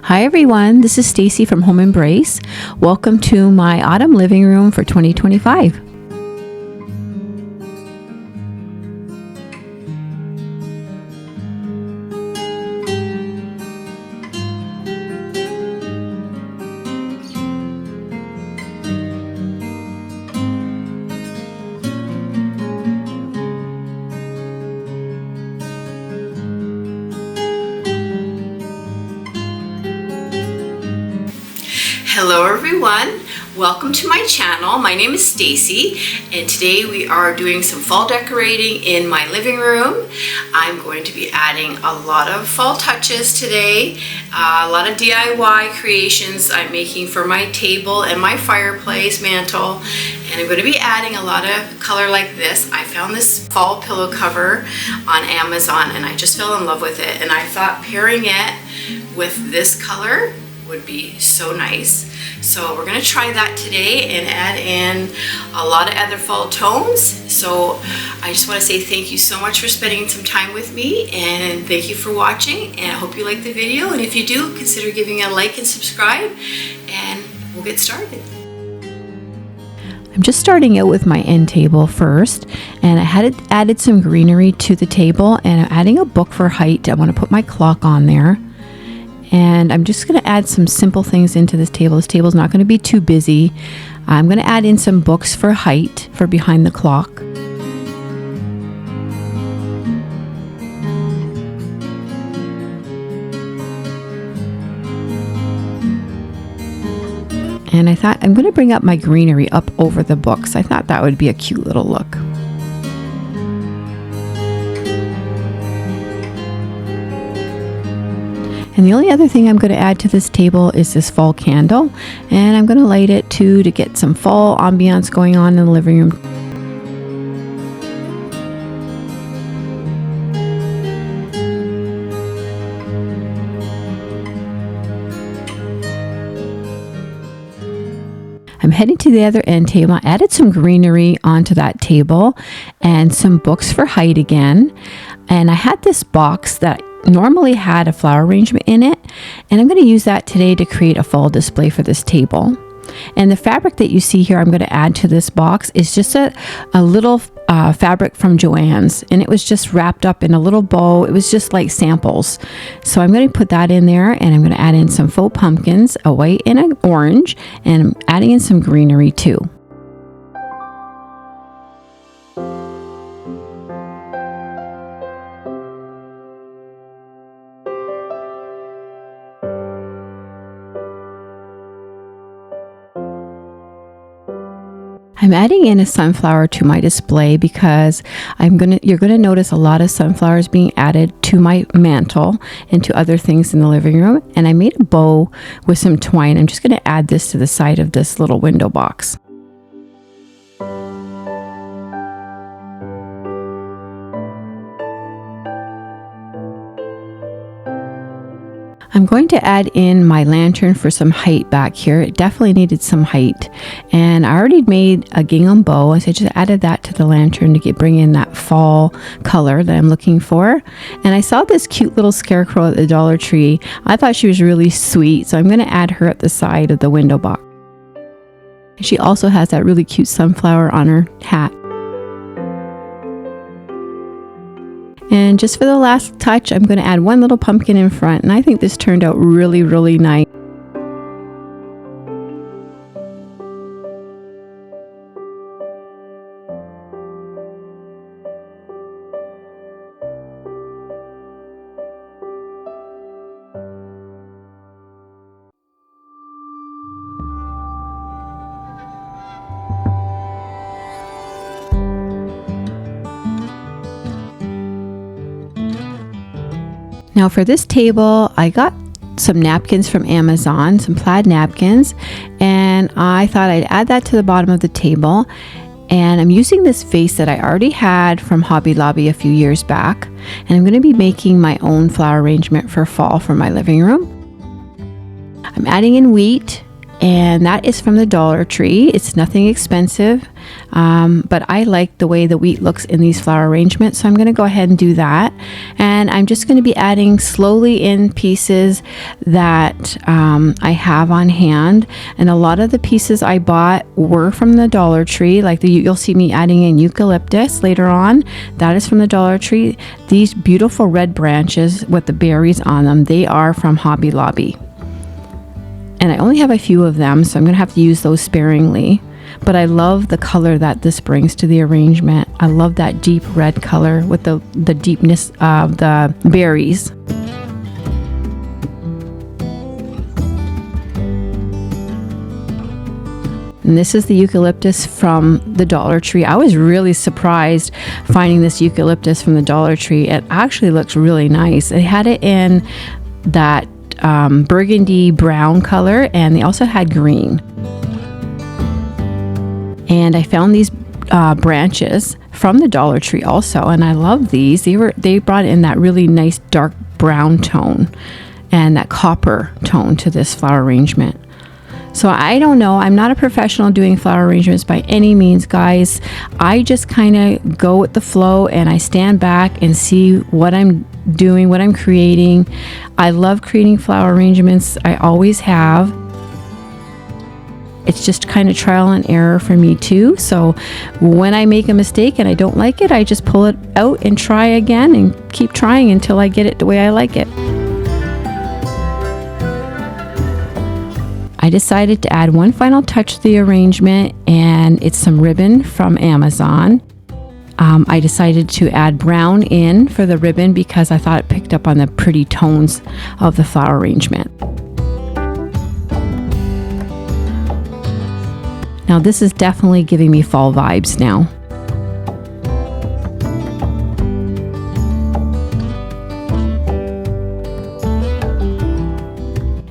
Hi everyone, this is Stacy from Home Embrace. Welcome to my autumn living room for 2025. Hello everyone, welcome to my channel. My name is Stacy and today we are doing some fall decorating in my living room. I'm going to be adding a lot of fall touches today, a lot of DIY creations I'm making for my table and my fireplace mantle, and I'm going to be adding a lot of color like this. I found this fall pillow cover on Amazon and I just fell in love with it, and I thought pairing it with this color would be so nice. So we're going to try that today and add in a lot of other fall tones. So I just want to say thank you so much for spending some time with me, and thank you for watching, and I hope you like the video, and if you do, consider giving it a like and subscribe, and we'll get started. I'm just starting out with my end table first, and I had added some greenery to the table, and I'm adding a book for height. I want to put my clock on there. And I'm just going to add some simple things into this table. This table is not going to be too busy. I'm going to add in some books for height for behind the clock. And I thought I'm going to bring up my greenery up over the books. I thought that would be a cute little look. And the only other thing I'm going to add to this table is this fall candle, and I'm going to light it too to get some fall ambiance going on in the living room. I'm heading to the other end table. I added some greenery onto that table and some books for height again. And I had this box that normally had a flower arrangement in it, and I'm going to use that today to create a fall display for this table. And the fabric that you see here I'm going to add to this box is just a little fabric from Joann's, and it was just wrapped up in a little bow. It was just like samples. So I'm going to put that in there, and I'm going to add in some faux pumpkins, a white and an orange, and I'm adding in some greenery too. I'm adding in a sunflower to my display because you're gonna notice a lot of sunflowers being added to my mantle and to other things in the living room. And I made a bow with some twine. I'm just gonna add this to the side of this little window box. I'm going to add in my lantern for some height back here. It definitely needed some height. And I already made a gingham bow, so I just added that to the lantern to bring in that fall color that I'm looking for. And I saw this cute little scarecrow at the Dollar Tree. I thought she was really sweet, so I'm going to add her at the side of the window box. She also has that really cute sunflower on her hat. And just for the last touch, I'm going to add one little pumpkin in front, and I think this turned out really, really nice. Now for this table, I got some napkins from Amazon, some plaid napkins, and I thought I'd add that to the bottom of the table. And I'm using this vase that I already had from Hobby Lobby a few years back, and I'm going to be making my own flower arrangement for fall for my living room. I'm adding in wheat, and that is from the Dollar Tree. It's nothing expensive. but I like the way the wheat looks in these flower arrangements, so I'm going to go ahead and do that. And I'm just going to be adding slowly in pieces that I have on hand. And a lot of the pieces I bought were from the Dollar Tree. Like you'll see me adding in eucalyptus later on. That is from the Dollar Tree. These beautiful red branches with the berries on them, they are from Hobby Lobby. And I only have a few of them, so I'm going to have to use those sparingly. But I love the color that this brings to the arrangement. I love that deep red color with the deepness of the berries. And this is the eucalyptus from the Dollar Tree. I was really surprised finding this eucalyptus from the Dollar Tree. It actually looks really nice. They had it in that burgundy brown color, and they also had green. And I found these branches from the Dollar Tree also, and I love these. They brought in that really nice dark brown tone and that copper tone to this flower arrangement. So I don't know, I'm not a professional doing flower arrangements by any means, guys. I just kind of go with the flow, and I stand back and see what I'm doing, what I'm creating. I love creating flower arrangements. I always have. It's just kind of trial and error for me too. So when I make a mistake and I don't like it, I just pull it out and try again and keep trying until I get it the way I like it. I decided to add one final touch to the arrangement, and it's some ribbon from Amazon. I decided to add brown in for the ribbon because I thought it picked up on the pretty tones of the flower arrangement. Now this is definitely giving me fall vibes now.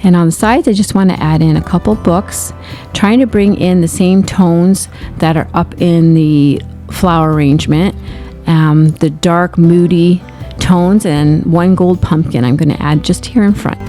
And on the sides, I just want to add in a couple books, trying to bring in the same tones that are up in the flower arrangement, the dark, moody tones, and one gold pumpkin I'm going to add just here in front.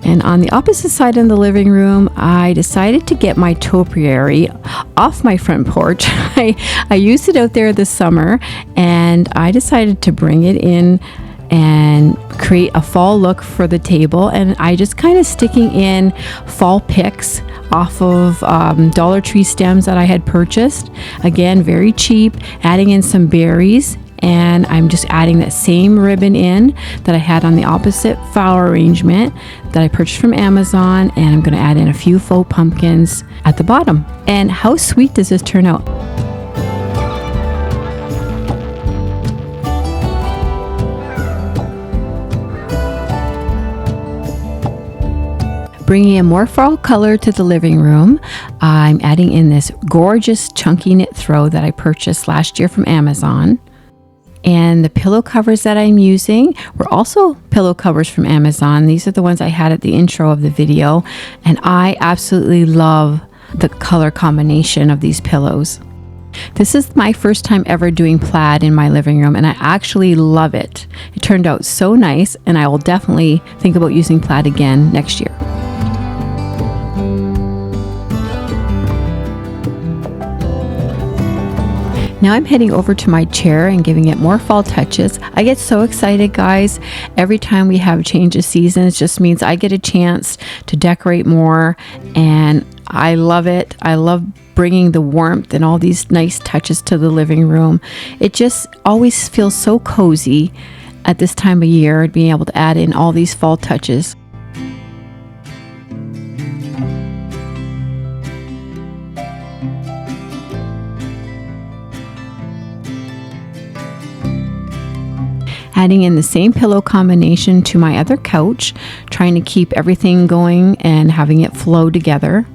And on the opposite side in the living room, I decided to get my topiary off my front porch. I used it out there this summer, and I decided to bring it in and create a fall look for the table. And I just kind of sticking in fall picks off of Dollar Tree stems that I had purchased. Again, very cheap, adding in some berries. And I'm just adding that same ribbon in that I had on the opposite flower arrangement that I purchased from Amazon, and I'm going to add in a few faux pumpkins at the bottom. And how sweet does this turn out? Bringing in more fall color to the living room, I'm adding in this gorgeous chunky knit throw that I purchased last year from Amazon. And the pillow covers that I'm using were also pillow covers from Amazon. These are the ones I had at the intro of the video. And I absolutely love the color combination of these pillows. This is my first time ever doing plaid in my living room, and I actually love it. It turned out so nice, and I will definitely think about using plaid again next year. Now I'm heading over to my chair and giving it more fall touches. I get so excited, guys. Every time we have a change of seasons, it just means I get a chance to decorate more, and I love it. I love bringing the warmth and all these nice touches to the living room. It just always feels so cozy at this time of year, being able to add in all these fall touches. Adding in the same pillow combination to my other couch, trying to keep everything going and having it flow together.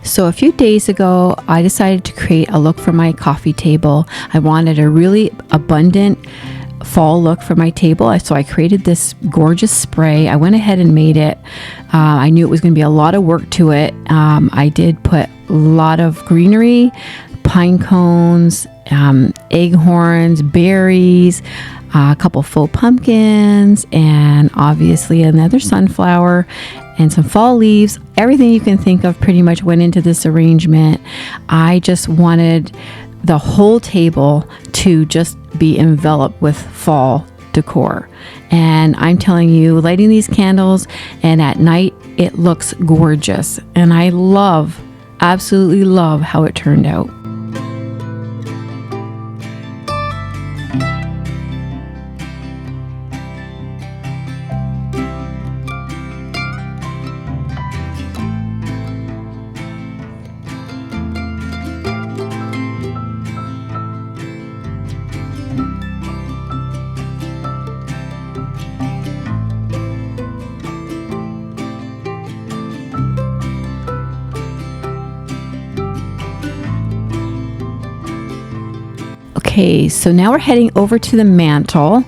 So a few days ago, I decided to create a look for my coffee table. I wanted a really abundant fall look for my table, so I created this gorgeous spray. I went ahead and made it. I knew it was going to be a lot of work to it. I did put a lot of greenery, pine cones, acorns, berries, a couple faux pumpkins, and obviously another sunflower and some fall leaves. Everything you can think of pretty much went into this arrangement. I just wanted the whole table to just be enveloped with fall decor. And I'm telling you, lighting these candles and at night, it looks gorgeous. And I absolutely love how it turned out. Okay, so now we're heading over to the mantle.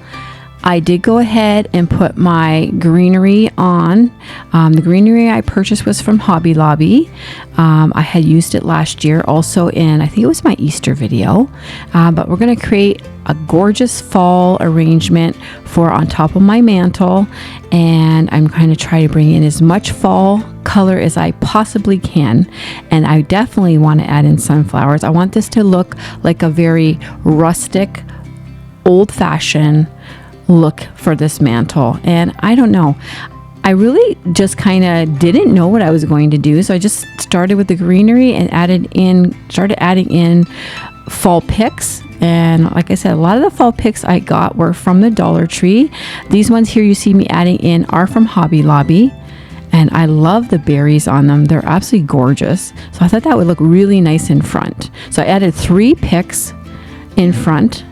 I did go ahead and put my greenery on. The greenery I purchased was from Hobby Lobby. I had used it last year also in, I think it was my Easter video. But we're going to create a gorgeous fall arrangement for on top of my mantle. And I'm going to try to bring in as much fall color as I possibly can. And I definitely want to add in sunflowers. I want this to look like a very rustic, old-fashioned look for this mantle. And I don't know, I really just kind of didn't know what I was going to do, so I just started with the greenery and started adding in fall picks. And like I said, a lot of the fall picks I got were from the Dollar Tree. These ones here you see me adding in are from Hobby Lobby, and I love the berries on them. They're absolutely gorgeous, so I thought that would look really nice in front. So I added 3 picks in front.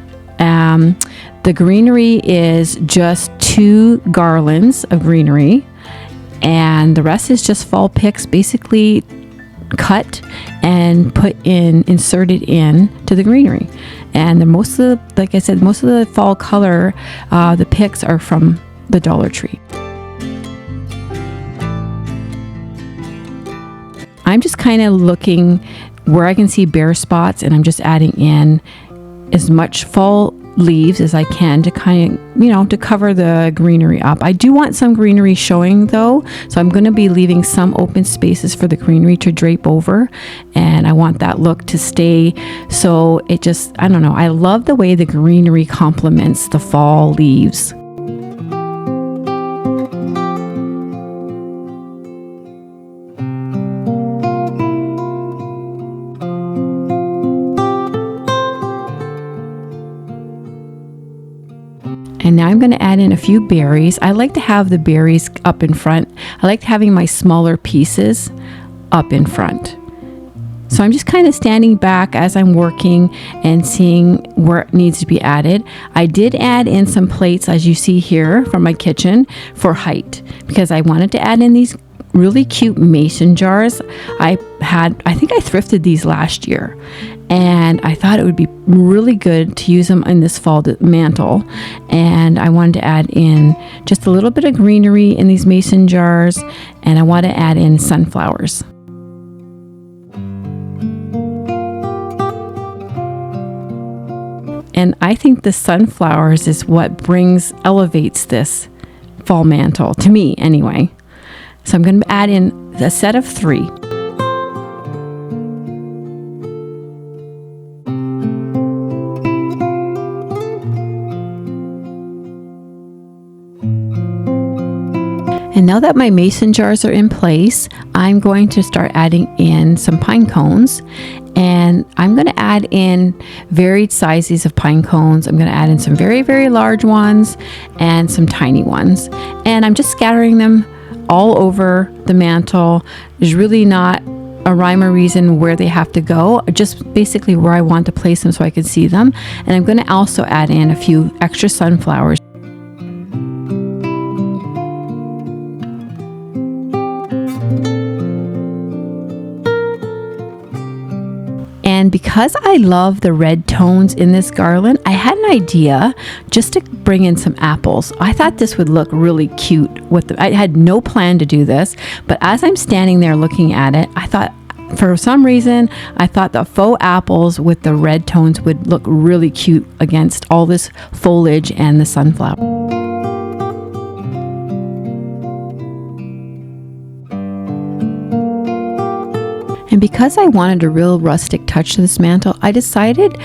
The greenery is just 2 garlands of greenery, and the rest is just fall picks, basically cut and inserted in to the greenery. And like I said, most of the fall color, the picks are from the Dollar Tree. I'm just kind of looking where I can see bare spots, and I'm just adding in as much fall leaves as I can to kind of, to cover the greenery up. I do want some greenery showing though, so I'm going to be leaving some open spaces for the greenery to drape over, and I want that look to stay. So it just, I don't know, I love the way the greenery complements the fall leaves. And now I'm going to add in a few berries. I like to have the berries up in front. I like having my smaller pieces up in front. So I'm just kind of standing back as I'm working and seeing where it needs to be added. I did add in some plates, as you see here, from my kitchen for height, because I wanted to add in these really cute mason jars. I think I thrifted these last year, and I thought it would be really good to use them in this fall mantle. And I wanted to add in just a little bit of greenery in these mason jars, and I want to add in sunflowers. And I think the sunflowers is what elevates this fall mantle, to me anyway. So I'm going to add in a set of 3. And now that my mason jars are in place, I'm going to start adding in some pine cones. And I'm going to add in varied sizes of pine cones. I'm going to add in some very, very large ones and some tiny ones. And I'm just scattering them all over the mantle. There's really not a rhyme or reason where they have to go, just basically where I want to place them so I can see them. And I'm going to also add in a few extra sunflowers. And because I love the red tones in this garland, I had an idea just to bring in some apples. I thought this would look really cute I had no plan to do this, but as I'm standing there looking at it, I thought, for some reason, I thought the faux apples with the red tones would look really cute against all this foliage and the sunflower. And because I wanted a real rustic touch to this mantle, I decided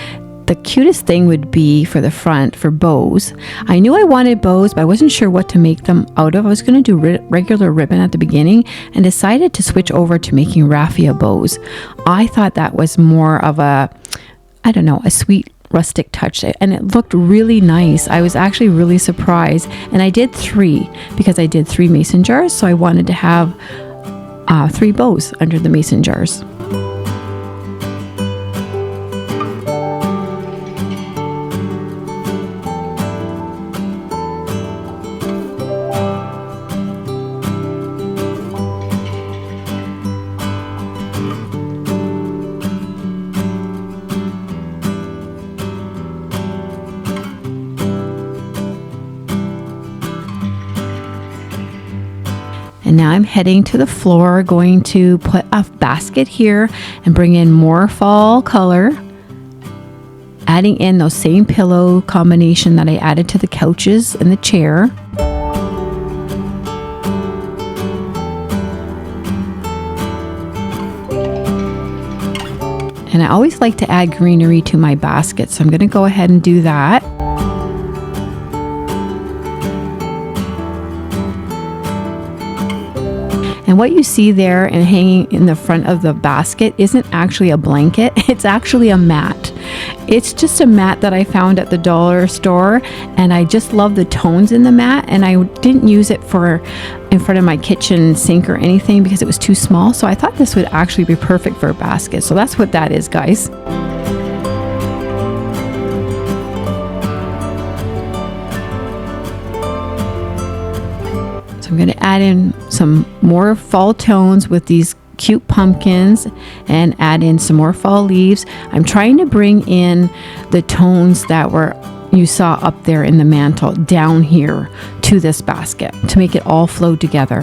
the cutest thing would be for the front for bows. I knew I wanted bows, but I wasn't sure what to make them out of. I was going to do regular ribbon at the beginning and decided to switch over to making raffia bows. I thought that was more of a sweet rustic touch, and it looked really nice. I was actually really surprised, and I did 3 because I did 3 mason jars, so I wanted to have 3 bows under the mason jars. And now I'm heading to the floor, going to put a basket here and bring in more fall color, adding in those same pillow combination that I added to the couches and the chair. And I always like to add greenery to my basket, so I'm going to go ahead and do that. And what you see there and hanging in the front of the basket isn't actually a blanket, it's actually a mat. It's just a mat that I found at the dollar store, and I just love the tones in the mat, and I didn't use it for in front of my kitchen sink or anything because it was too small, so I thought this would actually be perfect for a basket. So that's what that is, guys. So I'm going to add in some more fall tones with these cute pumpkins and add in some more fall leaves. I'm trying to bring in the tones that you saw up there in the mantle down here to this basket to make it all flow together.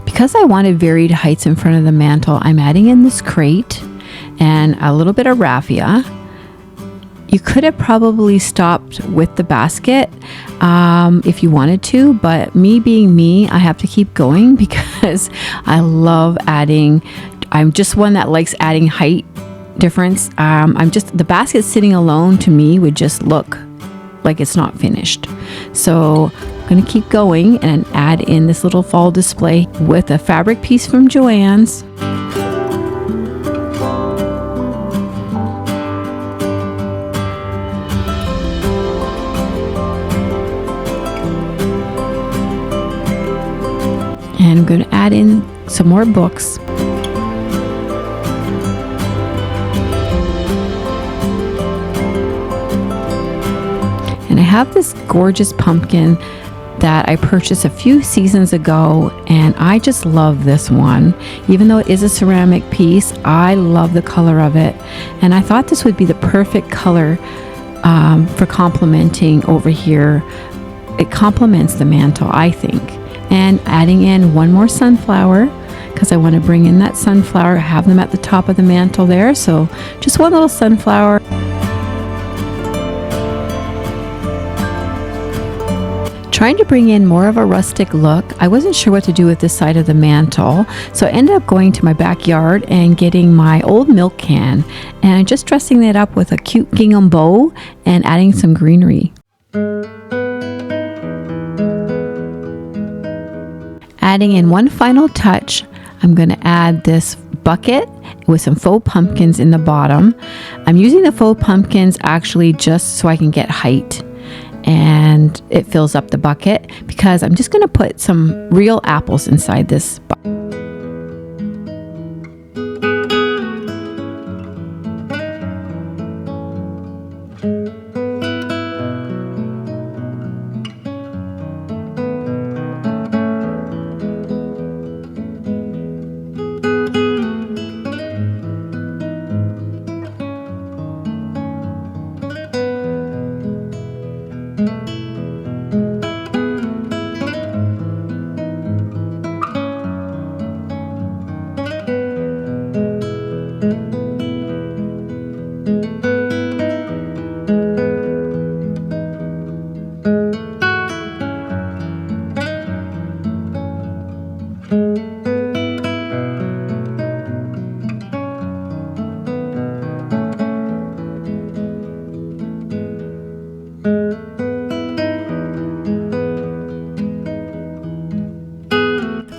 Because I wanted varied heights in front of the mantle, I'm adding in this crate and a little bit of raffia. You could have probably stopped with the basket if you wanted to, but me being me, I have to keep going because I love adding. I'm just one that likes adding height difference. The basket sitting alone to me would just look like it's not finished. So I'm going to keep going and add in this little fall display with a fabric piece from Joann's. And I'm going to add in some more books. And I have this gorgeous pumpkin that I purchased a few seasons ago, and I just love this one. Even though it is a ceramic piece, I love the color of it. And I thought this would be the perfect color for complementing over here. It complements the mantle, I think. And adding in one more sunflower because I want to bring in that sunflower, have them at the top of the mantle there. So just one little sunflower. Trying to bring in more of a rustic look. I wasn't sure what to do with this side of the mantle, so I ended up going to my backyard and getting my old milk can and just dressing it up with a cute gingham bow and adding some greenery. Adding in one final touch, I'm going to add this bucket with some faux pumpkins in the bottom. I'm using the faux pumpkins actually just so I can get height and it fills up the bucket because I'm just going to put some real apples inside this bucket.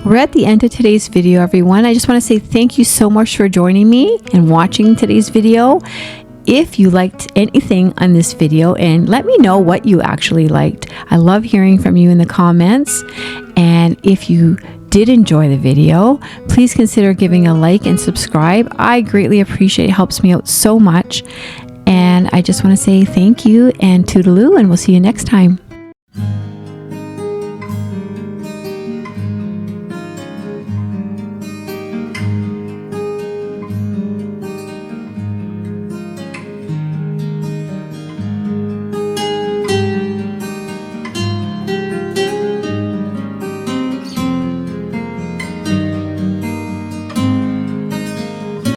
We're at the end of today's video, everyone. I just want to say thank you so much for joining me and watching today's video. If you liked anything on this video, and let me know what you actually liked. I love hearing from you in the comments. And if you did enjoy the video, please consider giving a like and subscribe. I greatly appreciate it. It helps me out so much. And I just want to say thank you and toodaloo, and we'll see you next time.